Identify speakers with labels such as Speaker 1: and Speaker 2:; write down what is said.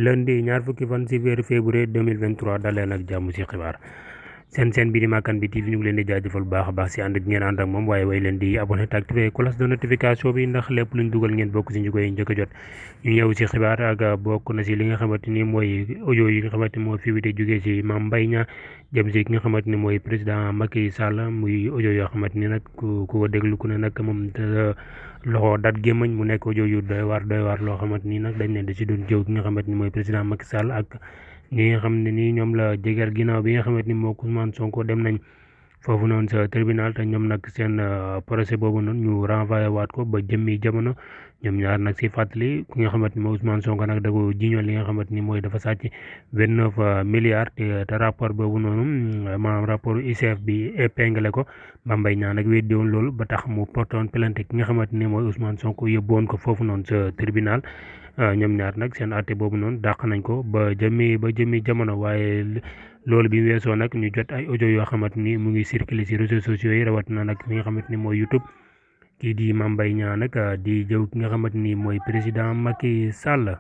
Speaker 1: lundi ñaar fukki fan ci weeru février 2023 daleen ak jàmm ci xibaar seen bi di Makan bi TV ñu ngi leen di jaajëfal bu baax a baax ci ànd bi ngeen ànd ak moom waaye way leen di abonné te activé cloche de notification bi ndax lépp luñ dugal ngeen bokk ci ñu koy njëkk a jot ñu ñëw ci xibaar ak bokk na ci li nga xamante ni mooy audio yi nga xamante ni moo fi wite jógee ci Mame Mbaye Niang jëm ci ki nga xamante ni mooy président Macky Sall muy audio yoo xamante ni nag ku ko déglu ku ne nag moom loxo dat gémmañ mu nekk audio yu doy waar loo xamante ni nag dañ ne da ci doon jëw ki nga xamante ni mooy président Macky Sall ak ñi nga xam ne nii ñoom la jégal ginnaaw bi nga xamante ni moo Ousmane Sonko dem nañ foofu noonu sa tribunal te ñoom nag seen procès boobu noonu ñu renvoyé waat ko ba jëmmi jamono ñoom ñaar nag si fàttali ki nga xamante ni mooy Ousmane Sonko nag da ko jiñoon li nga xamante ni mooy dafa sàcc 29 milliards te rapport boobu noonu maanaam rapport IGF bi épinglé ko Mame Mbaye Niang nag weddi woon loolu ba tax mu portoon plainte ki nga xamante ni mooy Ousmane Sonko yóbbuwoon ko foofu noonu sa tribunal ñoom ñaar nag seen àtte boobu noonu dàq nañ ko ba jëmmi jamono waaye loolu bi weesoo nag ñu jot ay audio yoo xamante ni mu ngi circulé ci réseaux sociaux yi rawat na nag li nga xamante ni mooy YouTube kii di Mame Mbaye Niang nag di jëw ki nga xamante ni mooy président Macky Sall